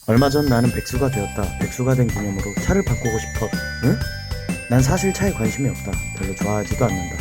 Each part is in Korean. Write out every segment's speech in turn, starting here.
얼마 전 나는 백수가 되었다. 백수가 된 기념으로 차를 바꾸고 싶어. 응? 난 사실 차에 관심이 없다. 별로 좋아하지도 않는다.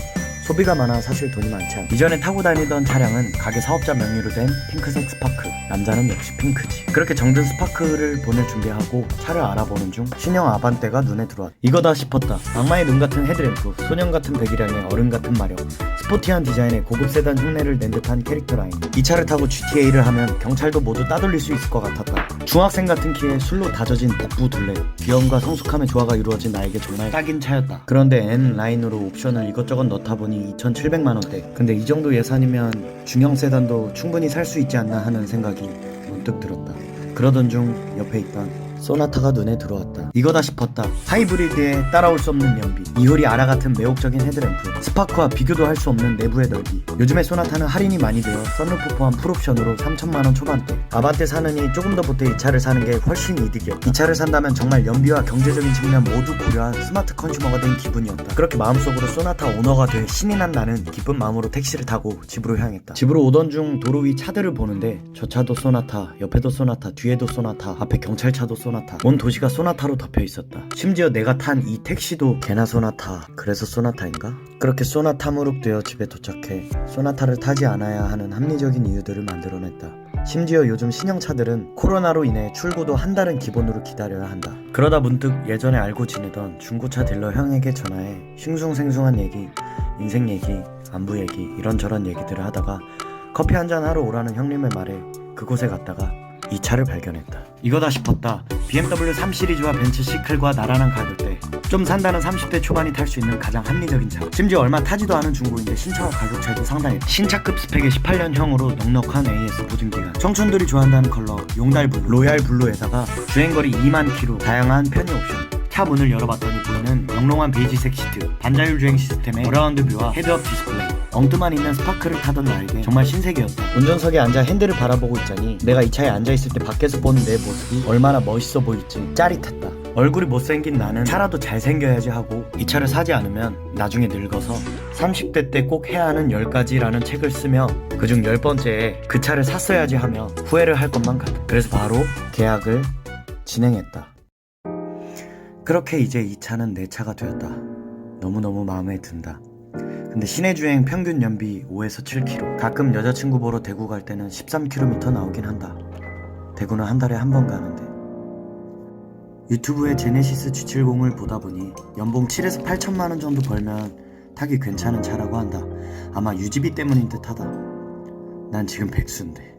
소비가 많아 사실 돈이 많지 않다. 이전에 타고 다니던 차량은 가게 사업자 명의로 된 핑크색 스파크. 남자는 역시 핑크지. 그렇게 정든 스파크를 보낼 준비하고 차를 알아보는 중 신형 아반떼가 눈에 들어왔다. 이거다 싶었다. 악마의 눈 같은 헤드램프, 소년 같은 배기량에 어른 같은 마력, 스포티한 디자인에 고급 세단 흉내를 낸 듯한 캐릭터 라인. 이 차를 타고 GTA를 하면 경찰도 모두 따돌릴 수 있을 것 같았다. 중학생 같은 키에 술로 다져진 복부 둘레, 귀여움과 성숙함의 조화가 이루어진 나에게 정말 딱인 차였다. 그런데 N 라인으로 옵션을 이것저것 넣다 보니 2,700만원대. 근데 이 정도 예산이면 중형 세단도 충분히 살 수 있지 않나 하는 생각이 문득 들었다. 그러던 중 옆에 있던 소나타가 눈에 들어왔다. 이거다 싶었다. 하이브리드에 따라올 수 없는 연비, 이효리 아라 같은 매혹적인 헤드램프, 스파크와 비교도 할 수 없는 내부의 넓이. 요즘에 소나타는 할인이 많이 되어 썬루프 포함 풀옵션으로 3천만원 초반대. 아반떼 사느니 조금 더 보태 이 차를 사는 게 훨씬 이득이었다. 이 차를 산다면 정말 연비와 경제적인 측면 모두 고려한 스마트 컨슈머가 된 기분이었다. 그렇게 마음속으로 소나타 오너가 돼 신이 난 나는 기쁜 마음으로 택시를 타고 집으로 향했다. 집으로 오던 중 도로 위 차들을 보는데 저 차도 소나타, 옆에도 소나타, 뒤에도 소나타, 앞에 경찰차도 소나타. 온 도시가 소나타로 덮여 있었다. 심지어 내가 탄 이 택시도 걔나 소나타, 그래서 소나타인가? 그렇게 소나타 무룩되어 집에 도착해 소나타를 타지 않아야 하는 합리적인 이유들을 만들어냈다. 심지어 요즘 신형차들은 코로나로 인해 출고도 한 달은 기본으로 기다려야 한다. 그러다 문득 예전에 알고 지내던 중고차 딜러 형에게 전화해 싱숭생숭한 얘기, 인생 얘기, 안부 얘기 이런저런 얘기들을 하다가 커피 한잔 하러 오라는 형님의 말에 그곳에 갔다가 이 차를 발견했다. 이거다 싶었다. BMW 3 시리즈와 벤츠 시클과 나란한 가격대, 좀 산다는 30대 초반이 탈 수 있는 가장 합리적인 차. 심지어 얼마 타지도 않은 중고인데 신차와 가격 차이도 상당히 신차급 스펙의 18년형으로 넉넉한 AS 보증기간, 청춘들이 좋아한다는 컬러 용달 블루, 로얄 블루에다가 주행거리 2만 킬로, 다양한 편의 옵션. 차 문을 열어봤더니 보이는 영롱한 베이지색 시트, 반자율 주행 시스템의 어라운드 뷰와 헤드업 디스플레이. 엉뚱한 있는 스파크를 타던 나에게 정말 신세계였다. 운전석에 앉아 핸들을 바라보고 있자니 내가 이 차에 앉아있을 때 밖에서 보는 내 모습이 얼마나 멋있어 보일지 짜릿했다. 얼굴이 못생긴 나는 차라도 잘생겨야지 하고 이 차를 사지 않으면 나중에 늙어서 30대 때 꼭 해야 하는 10가지라는 책을 쓰며 그중 10번째에 그 차를 샀어야지 하며 후회를 할 것만 같다. 그래서 바로 계약을 진행했다. 그렇게 이제 이 차는 내 차가 되었다. 너무너무 마음에 든다. 근데 시내주행 평균 연비 5에서 7km, 가끔 여자친구 보러 대구 갈 때는 13km 나오긴 한다. 대구는 한 달에 한 번 가는데. 유튜브에 제네시스 G70을 보다 보니 연봉 7에서 8천만원 정도 벌면 타기 괜찮은 차라고 한다. 아마 유지비 때문인 듯 하다. 난 지금 백수인데.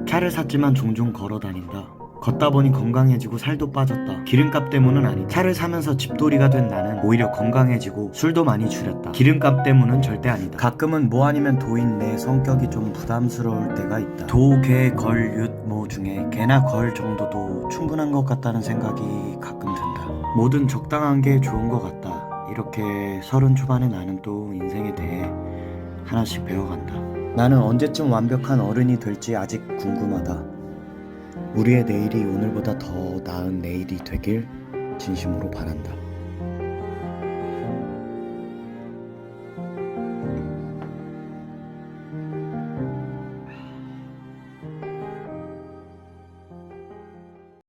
차를 샀지만 종종 걸어 다닌다. 걷다 보니 건강해지고 살도 빠졌다. 기름값 때문은 아니다. 차를 사면서 집돌이가 된 나는 오히려 건강해지고 술도 많이 줄였다. 기름값 때문은 절대 아니다. 가끔은 뭐 아니면 도인 내 성격이 좀 부담스러울 때가 있다. 도, 개, 걸, 윷, 모 중에 개나 걸 정도도 충분한 것 같다는 생각이 가끔 든다. 뭐든 적당한 게 좋은 것 같다. 이렇게 30 초반의 나는 또 인생에 대해 하나씩 배워간다. 나는 언제쯤 완벽한 어른이 될지 아직 궁금하다. 우리의 내일이 오늘보다 더 나은 내일이 되길 진심으로 바란다.